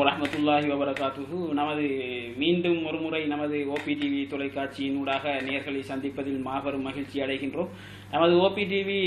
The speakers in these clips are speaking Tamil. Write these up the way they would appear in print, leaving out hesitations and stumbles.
வரஹ்மத்துல்லாஹி வபரகாத்துஹு. நமது மீண்டும் ஒரு முறை நமது ஓபிடிவி தொலைக்காட்சியினூடாக நேர்களை சந்திப்பதில் மாபெரும் மகிழ்ச்சி அடைகின்றோம். நமது ஓபிடிவி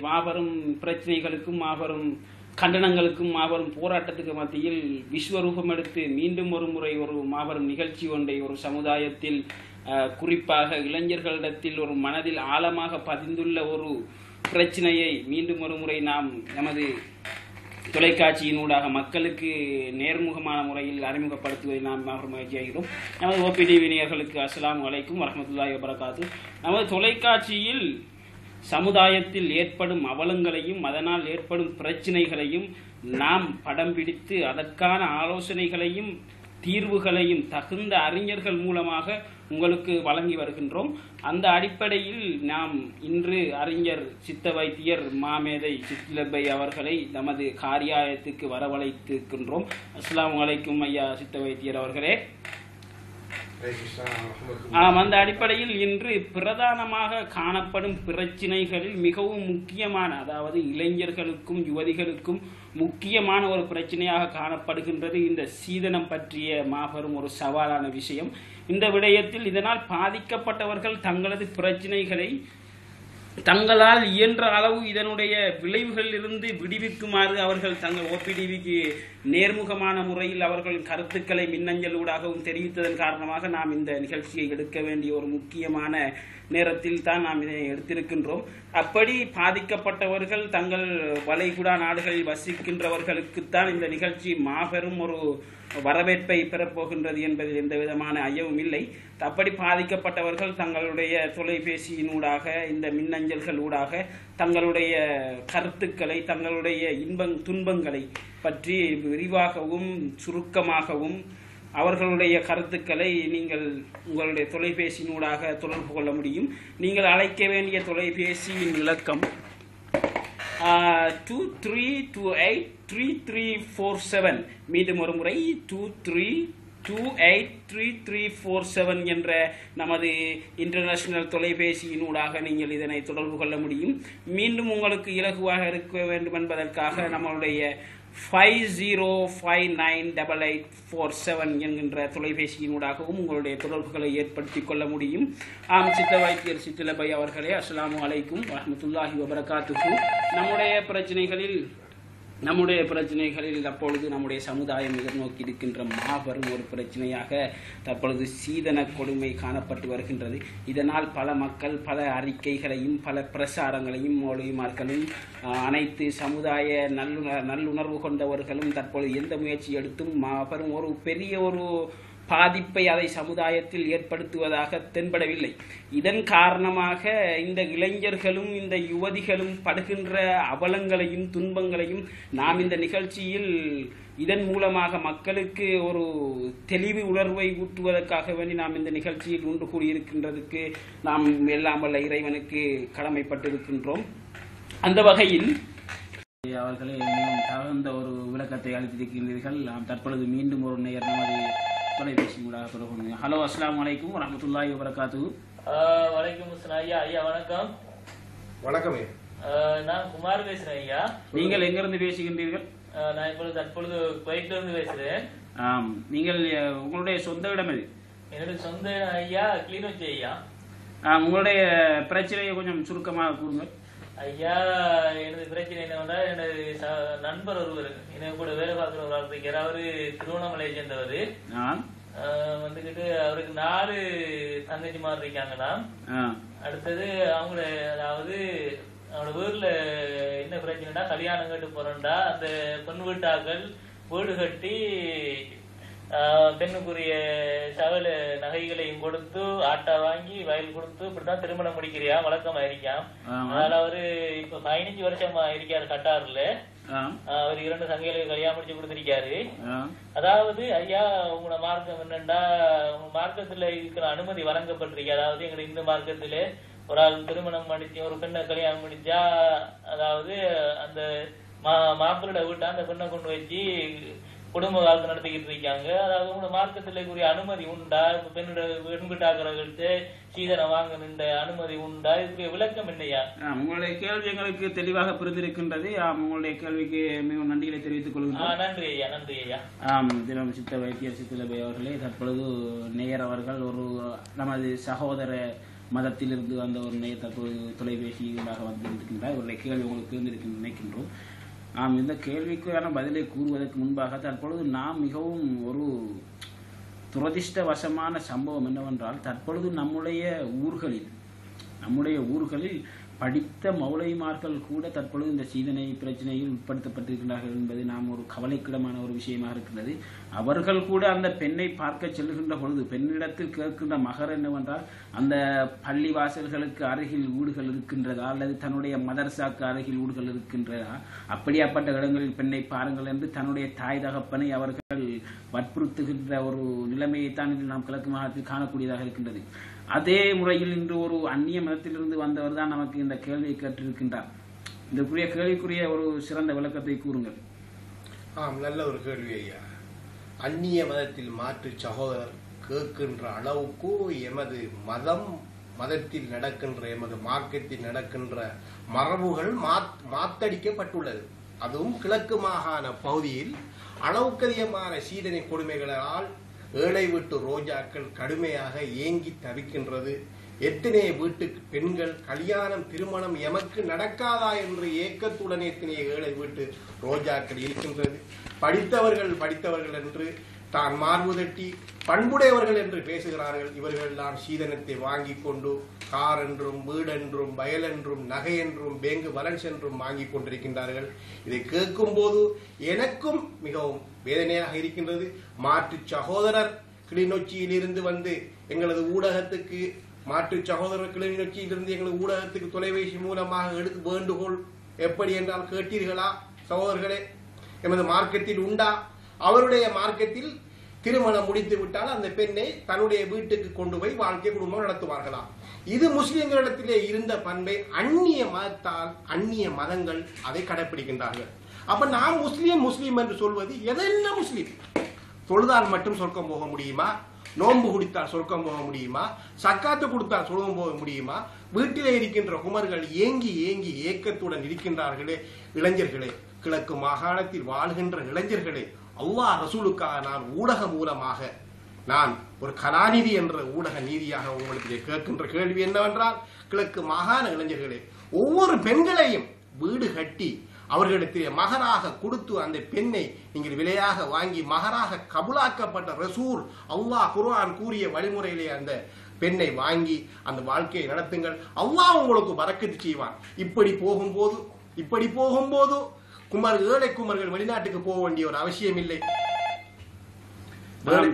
மாபெரும் பிரச்சனைகளுக்கும் மாபெரும் கண்டனங்களுக்கும் மாபெரும் போராட்டத்துக்கு மத்தியில் விஸ்வரூபம் எடுத்து மீண்டும் ஒரு முறை ஒரு மாபெரும் நிகழ்ச்சி ஒன்றை ஒரு சமுதாயத்தில் குறிப்பாக இளைஞர்களிடத்தில் ஒரு மனதில் ஆழமாக பதிந்துள்ள ஒரு பிரச்சனையை மீண்டும் ஒரு முறை நாம் நமது தொலைக்காட்சியினூடாக மக்களுக்கு நேர்முகமான முறையில் அறிமுகப்படுத்துவதை நாம் மகிழ்ச்சி ஆகிறோம். நமது ஓபிடிவி நேயர்களுக்கு அஸ்ஸலாமு அலைக்கும் வரஹ்மத்துல்லாஹி வபரகாத்து. நமது தொலைக்காட்சியில் சமுதாயத்தில் ஏற்படும் அவலங்களையும் அதனால் ஏற்படும் பிரச்சனைகளையும் நாம் படம் பிடித்து அதற்கான ஆலோசனைகளையும் தீர்வுகளையும் தகுந்த அறிஞர்கள் மூலமாக உங்களுக்கு வழங்கி வருகின்றோம். அந்த அடிப்படையில் நாம் இன்று அறிஞர் சித்த வைத்தியர் மாமேதை சித்திலபை அவர்களை நமது காரியாலயத்துக்கு வரவழைத்திருக்கின்றோம். அஸ்ஸலாமு அலைக்கும் ஐயா சித்த வைத்தியர் அவர்களே. அந்த அடிப்படையில் இன்று பிரதானமாக காணப்படும் பிரச்சினைகளில் மிகவும் முக்கியமான, அதாவது இளைஞர்களுக்கும் யுவதிகளுக்கும் முக்கியமான ஒரு பிரச்சனையாக காணப்படுகின்றது இந்த சீதனம் பற்றிய மாபெரும் ஒரு சவாலான விஷயம். இந்த விடயத்தில் இதனால் பாதிக்கப்பட்டவர்கள் தங்களது பிரச்சனைகளை தங்களால் இயன்ற அளவு இதனுடைய விளைவுகளிலிருந்து விடுவிக்குமாறு அவர்கள் தங்கள் ஓபிடிவிக்கு நேர்முகமான முறையில் அவர்கள் கருத்துக்களை மின்னஞ்சலூடாகவும் தெரிவித்ததன் காரணமாக நாம் இந்த நிகழ்ச்சியை எடுக்க வேண்டிய ஒரு முக்கியமான நேரத்தில் தான் நாம் இதனை எடுத்திருக்கின்றோம். அப்படி பாதிக்கப்பட்டவர்கள் தங்கள் வளைகுடா நாடுகளில் வசிக்கின்றவர்களுக்குத்தான் இந்த நிகழ்ச்சி மாபெரும் ஒரு வரவேற்பை பெறப்போகின்றது என்பதில் எந்த விதமான ஐயமும் இல்லை. அப்படி பாதிக்கப்பட்டவர்கள் தங்களுடைய தொலைபேசியினூடாக இந்த மின்னஞ்சல்கள் ஊடாக தங்களுடைய கருத்துக்களை தங்களுடைய துன்பங்களை பற்றி விரிவாகவும் சுருக்கமாகவும் அவர்களுடைய கருத்துக்களை நீங்கள் உங்களுடைய தொலைபேசியினூடாக தொடர்பு கொள்ள முடியும். நீங்கள் அழைக்க வேண்டிய தொலைபேசியின் இலக்கம் 23283347. மீண்டும் ஒரு முறை 23283347 என்ற நமது இன்டர்நேஷனல் தொலைபேசியினூடாக நீங்கள் இதனை தொடர்பு கொள்ள முடியும். மீண்டும் உங்களுக்கு இலகுவாக இருக்க வேண்டும் என்பதற்காக நம்மளுடைய 50598847 என்கின்ற தொலைபேசியினூடாகவும் உங்களுடைய தொடர்புகளை ஏற்படுத்திக் கொள்ள முடியும். சித்த வைத்தியர் சித்திலபை அவர்களே, அஸ்ஸலாமு அலைக்கும் வரஹ்மத்துல்லாஹி வபரகாத்துஹு. நம்முடைய பிரச்சனைகளில் தற்பொழுது நம்முடைய சமுதாயம் எதிர்நோக்கி இருக்கின்ற மாபெரும் ஒரு பிரச்சனையாக தற்பொழுது சீதன கொடுமை காணப்பட்டு வருகின்றது. இதனால் பல மக்கள் பல அறிக்கைகளையும் பல பிரசாரங்களையும் மொழிமார்களும் அனைத்து சமுதாய நல்லுணர்வு கொண்டவர்களும் தற்பொழுது எந்த முயற்சி எடுத்தும் மாபெரும் ஒரு பெரிய ஒரு பாதிப்பை அதை சமுதாயத்தில் ஏற்படுத்துவதாக தென்படவில்லை. இதன் காரணமாக இந்த இளைஞர்களும் இந்த யுவதிகளும் படுகின்ற அவலங்களையும் துன்பங்களையும் நாம் இந்த நிகழ்ச்சியில் இதன் மூலமாக மக்களுக்கு ஒரு தெளிவு உணர்வை ஊட்டுவதற்காக வேண்டி நாம் இந்த நிகழ்ச்சியில் ஒன்று கூடியிருக்கின்றதுக்கு நாம் எல்லாம் வல்ல இறைவனுக்கு கடமைப்பட்டிருக்கின்றோம். அந்த வகையில் அவர்களே மிகவும் தகுந்த ஒரு விளக்கத்தை அளித்திருக்கின்றீர்கள். நாம் தற்பொழுது மீண்டும் ஒரு நேர் நமது தொலைபேசி மூலமாக தொடர்பு. ஹலோ, அஸ்ஸலாமு அலைக்கும் வரஹ்மத்துல்லாஹி வபரகாத்துஹு. வலைக்கும் அஸ்ஸலாம் ஐயா. ஐயா வணக்கம். வணக்கம். நான் குமார் பேசுறேன் ஐயா. நீங்கள் எங்கிருந்து பேசுகின்றீர்கள்? நான் தற்பொழுது குவைட்ல இருந்து பேசுறேன். நீங்கள் உங்களுடைய சொந்த இடம் எது? என்னுடைய சொந்த ஐயா கிளிநொச்சி ஐயா. உங்களுடைய பிரச்சனையை கொஞ்சம் சுருக்கமாக கூறுங்கள் ஐயா. எனது பிரச்சனை என்னவென்றா, எனது நண்பர் ஒருவர் எனக்கு கூட வேலை பார்க்கிற ஒரு ஆள் இருக்காரு. அவரு திருவண்ணாமலையை சேர்ந்தவர். வந்துகிட்டு அவருக்கு 4 தங்கச்சிமார் இருக்காங்களாம். அடுத்தது அவங்கள, அதாவது அவனோட ஊர்ல என்ன பிரச்சனைனா, கல்யாணம் கட்டு போறோம்டா அந்த பெண் வீட்டாக்கள் வீடு கட்டி பெண்ணுக்குரிய சகல நகைகளையும் கொடுத்து ஆட்டா வாங்கி வயல் கொடுத்து இப்படிதான் திருமணம் முடிக்கிறியா வழக்கமா இருக்கான். அதனால அவரு இப்ப 15 வருஷமா இருக்காரு கட்டார்ல. அவர் 2 சங்கைகளை கல்யாணம் முடிச்சு கொடுத்திருக்காரு. அதாவது ஐயா, உங்களோட மார்க்கம் என்னண்டா, உங்க மார்க்கத்துல இருக்கிற அனுமதி வழங்கப்பட்டிருக்கு. அதாவது எங்க இந்த மார்க்கத்துல ஒரு ஆள் திருமணம் முடிச்சு ஒரு பெண்ணை கல்யாணம் முடிச்சா, அதாவது அந்த மாப்பிள்ளோட வீட்டை அந்த பெண்ணை கொண்டு வச்சு குடும்ப வாழ்க்கை நடத்திக்கிட்டு இருக்காங்க. அதாவது உங்களோட மார்க்கத்துல கூடிய அனுமதி உண்டா? பெண் வீட்டாளர்களுக்கு சீதனம் வாங்க அனுமதி உண்டா? இதுக்குரிய விளக்கம் இல்லையா? உங்களுடைய கேள்வி எங்களுக்கு தெளிவாக புரிந்திருக்கின்றது. உங்களுடைய கேள்விக்கு மிகவும் நன்றிகளை தெரிவித்துக் கொள்கிறோம். நன்றி ஐயா, நன்றி ஐயா. தினம் சித்த வைத்தியர் சித்திலபை அவர்களே, தற்பொழுது நேயர் அவர்கள் ஒரு நமது சகோதர மதத்திலிருந்து வந்த ஒரு நேயர் தற்போது தொலைபேசியாக வந்திருக்கின்றார். இவருடைய கேள்வி உங்களுக்கு இருந்திருக்கு நினைக்கின்றோம். இந்த கேள்விக்கான பதிலை கூறுவதற்கு முன்பாக தற்பொழுது நாம் மிகவும் ஒரு துரதிர்ஷ்டவசமான சம்பவம் என்னவென்றால், தற்பொழுது நம்முடைய ஊர்களில் படித்த மௌலைமார்கள் கூட தற்பொழுது இந்த சீதனை பிரச்சனையில் உட்படுத்தப்பட்டிருக்கிறார்கள் என்பது நாம் ஒரு கவலைக்கிடமான ஒரு விஷயமாக இருக்கின்றது. அவர்கள் கூட அந்த பெண்ணை பார்க்க செல்கின்ற பொழுது பெண்ணிடத்தில் கேட்கின்ற மகர் என்னவென்றால், அந்த பள்ளி வாசல்களுக்கு அருகில் வீடுகள் இருக்கின்றதா அல்லது தன்னுடைய மதர்சாக்கு அருகில் வீடுகள் இருக்கின்றதா, அப்படியாப்பட்ட இடங்களில் பெண்ணை பாருங்கள் என்று தன்னுடைய தாய் தகப்பனை அவர்கள் வற்புறுத்துகின்ற ஒரு நிலைமையைத்தான் இன்று நாம் கிழக்கு மாகாணத்தில் காணக்கூடியதாக இருக்கின்றது. அதே முறையில் இன்று ஒரு அந்நிய மதத்திலிருந்து வந்தவர் தான் நமக்கு இந்த கேள்வியை கேட்டிருக்கின்றார். இதற்குரிய கேள்விக்குரிய ஒரு சிறந்த விளக்கத்தை கூறுங்கள். நல்ல ஒரு கேள்வி ஐயா. அந்நிய மதத்தில் மாற்று சகோதரர் கேட்கின்ற அளவுக்கு எமது மதத்தில் நடக்கின்ற எமது மார்க்கத்தில் நடக்கின்ற மரபுகள் மாத்தடிக்கப்பட்டுள்ளது. அதுவும் கிழக்கு மாகாண பகுதியில் அளவுக்கதிகமான சீதனை கொடுமைகளால் ஏழை வீட்டு ரோஜாக்கள் கடுமையாக ஏங்கி தவிக்கின்றது. எத்தனை வீட்டுக்கு பெண்கள் கல்யாணம் திருமணம் எமக்கு நடக்காதா என்று ஏக்கத்துடன் எத்தனை ஏழை வீட்டு ரோஜாக்கள் இருக்கின்றது. படித்தவர்கள் என்று தான் மார்பு தட்டி பண்புடையவர்கள் என்று பேசுகிறார்கள். இவர்கள் எல்லாம் சீதனத்தை வாங்கி கொண்டு கார் என்றும் வீடென்றும் வயலென்றும் நகை என்றும் பேங்கு பேலன்ஸ் என்றும் வாங்கி கொண்டிருக்கின்றார்கள். இதை கேட்கும் போது எனக்கும் மிகவும் வேதனையாக இருக்கின்றது. மாற்று சகோதரர் கிளிநொச்சியில் இருந்து வந்து எங்களது ஊடகத்துக்கு மாற்று சகோதரர் கிளிநொச்சியிலிருந்து எங்களது ஊடகத்துக்கு தொலைபேசி மூலமாக எடுத்து வேண்டுகோள் எப்படி என்றால், கேட்டீர்களா சகோதரர்களே, எமது மார்க்கத்தில் உண்டா? அவருடைய மார்க்கத்தில் திருமணம் முடித்து விட்டால் அந்த பெண்ணை தன்னுடைய வீட்டுக்கு கொண்டு போய் வாழ்க்கை குடும்பம் நடத்துவார்களாம். இது முஸ்லிம்களிடத்திலே இருந்த பண்பை அந்நிய மதங்கள் அதை கடைபிடிக்கின்றார்கள். அப்ப நாம் முஸ்லீம் என்று சொல்வது எதென்ன முஸ்லீம்? தொழுதால் மட்டும் சொர்க்கம் போக முடியுமா? நோன்பு குடித்தால் சொர்க்கம் போக முடியுமா? சக்காத்து கொடுத்தால் சொர்க்கம் போக முடியுமா? வீட்டிலே இருக்கின்ற குமர்கள் ஏங்கி ஏக்கத்துடன் இருக்கின்றார்களே இளைஞர்களே, கிழக்கு மாகாணத்தில் வாழ்கின்ற இளைஞர்களே, அல்லாஹ் ரசூலுக்காக நான் ஊடகம் மூலமாக நான் ஒரு கலாநிதி என்ற ஊடக நீதியாக உங்களுக்கு கேட்கின்ற கேள்வி என்னவென்றால், கிழக்கு மாகாண இளைஞர்களே, ஒவ்வொரு பெண்களையும் வீடு கட்டி அவர்களிடத்திலே மகராக கொடுத்து அந்த பெண்ணை நீங்கள் விலையாக வாங்கி மகராக கபுலாக்கப்பட்ட ரசூல் அல்லாஹ் குர்ஆன் கூறிய வழிமுறையிலே அந்த பெண்ணை வாங்கி அந்த வாழ்க்கையை நடத்துங்கள். அல்லாஹ் உங்களுக்கு பரக்கத்து செய்வான். இப்படி போகும்போது ஏழை குமர்கள் வெளிநாட்டுக்கு போக வேண்டிய ஒரு அவசியம் இல்லை.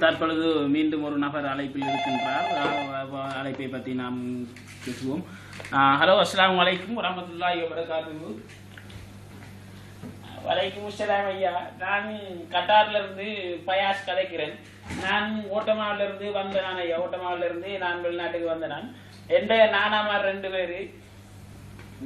தற்பொழுது மீண்டும் ஒரு நபர் அழைப்பில் இருக்கின்றார். அழைப்பை பற்றி நாம் பேசுவோம். ஹலோ, அஸ்ஸலாமு அலைக்கும் வரஹ்மத்துல்லாஹி வபரகாத்துஹு. வலைக்கும் அஸ்ஸலாம் ஐயா. நான் கட்டார்ல இருந்து பயாஸ் கலைக்கிறேன். நான் ஓட்டமாவில இருந்து வந்தேன் ஐயா. ஓட்டமாவில இருந்து நான் வெளிநாட்டுக்கு வந்தேன். எந்த நானாமார் 2 பேரு,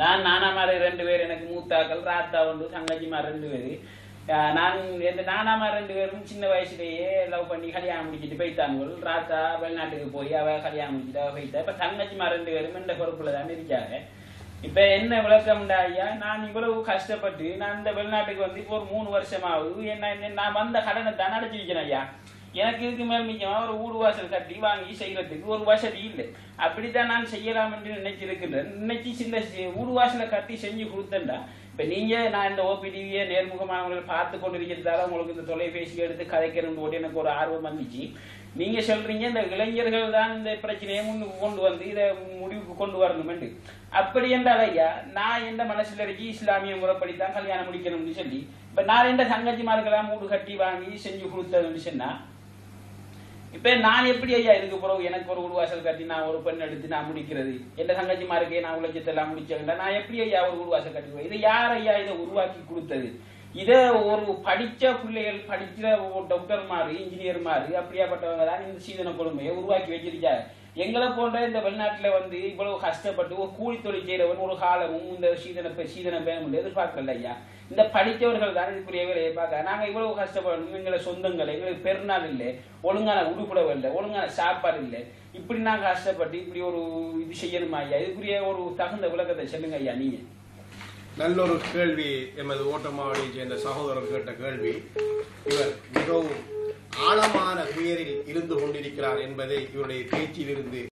நானாமார் 2 பேர் எனக்கு மூத்தாக்கள், ராத்தா ஒன்று, தங்கச்சிமார் 2 பேரு. நான் எந்த நானாமார் 2 பேரும் சின்ன வயசுலேயே லவ் பண்ணி கல்யாணம் முடிச்சுட்டு போய்த்தாங்க. ராத்தா வெளிநாட்டுக்கு போய் அவ கல்யாணம் முடிச்சுட்டு அவ போய்த்தா. இப்ப தங்கச்சிமார் 2 பேரும் எந்த பொறுப்புல தான் இருக்காங்க. இப்ப என்ன விளக்கம்டா ஐயா, நான் இவ்வளவு கஷ்டப்பட்டு நான் இந்த வெளிநாட்டுக்கு வந்து இப்போ ஒரு 3 வருஷமாவது நான் வந்த கடனை தான் அடைச்சிருக்கேன் ஐயா. எனக்கு இதுக்கு மேல் மிச்சமா ஒரு வீடு வாசல் கட்டி வாங்கி செய்யறதுக்கு ஒரு வசதி இல்லை. அப்படித்தான் நான் செய்யலாம் என்று நினைச்சிருக்கிறேன். நினைச்சு சில வீடு வாசலை கட்டி செஞ்சு கொடுத்தேன்டா. இப்ப நீங்க நான் இந்த ஓபிடிவியை நேர்முகமானவங்களை பார்த்து கொண்டு இருக்கிறதால உங்களுக்கு இந்த தொலைபேசி எடுத்து கதைக்கணும் போட்டு எனக்கு ஒரு ஆர்வம் வந்துச்சு. நீங்க சொல்றீங்க இந்த இளைஞர்கள் தான் இந்த பிரச்சனையை முன்னுக்கு கொண்டு வந்து இதை முடிவுக்கு கொண்டு வரணும் என்று. அப்படி என்றால் ஐயா, நான் எந்த மனசுல இருக்கு இஸ்லாமிய முறைப்படித்தான் கல்யாணம் முடிக்கணும்னு சொல்லி இப்ப நான் எந்த தங்கச்சிமார்களெல்லாம் வீடு கட்டி வாங்கி செஞ்சு கொடுத்ததுன்னு சொன்னா, இப்ப நான் எப்படி ஐயா இதுக்கு பிறகு எனக்கு ஒரு வீடுவாசல் கட்டி நான் ஒரு பெண் எடுத்து நான் முடிக்கிறது? எந்த தங்கச்சிமாருக்கே நான் உலகத்தெல்லாம் முடிச்சேன். நான் எப்படி ஐயா ஒரு வீடுவாசல் கட்டி? இதை யார் ஐயா இதை உருவாக்கி கொடுத்தது? இத ஒரு படிச்ச பிள்ளைகள், படிக்கிற டாக்டர்மாரு, இன்ஜினியர்மாரு, அப்படியாப்பட்டவங்க தான் இந்த சீதன கொடுமையை உருவாக்கி வச்சிருக்காங்க. எங்களை போன்ற இந்த வெளிநாட்டுல வந்து இவ்வளவு கஷ்டப்பட்டு ஒரு கூலி தொழில் செய்யறவன் ஒரு காலமும் இந்த சீதன வேணும் எதிர்பார்க்கல ஐயா. இந்த படித்தவர்கள் தான் இதுக்குரிய வேலையை பார்க்க. நாங்க இவ்வளவு கஷ்டப்படணும், எங்களை சொந்தங்கள், எங்களுக்கு பெருநாள் இல்லை, ஒழுங்கான உடுப்புடவை இல்லை, ஒழுங்கான சாப்பாடு இல்லை, இப்படி நாங்க கஷ்டப்பட்டு இப்படி ஒரு இது செய்யணுமா ஐயா? இதுக்குரிய ஒரு தகுந்த விளக்கத்தை சொல்லுங்க ஐயா. நீங்க நல்ல ஒரு கேள்வி எமது ஓட்டமாவடியை சேர்ந்த சகோதரர் கேட்ட கேள்வி. இவர் மிகவும் ஆழமான துயரில் இருந்து கொண்டிருக்கிறார் என்பதை இவருடைய பேச்சிலிருந்து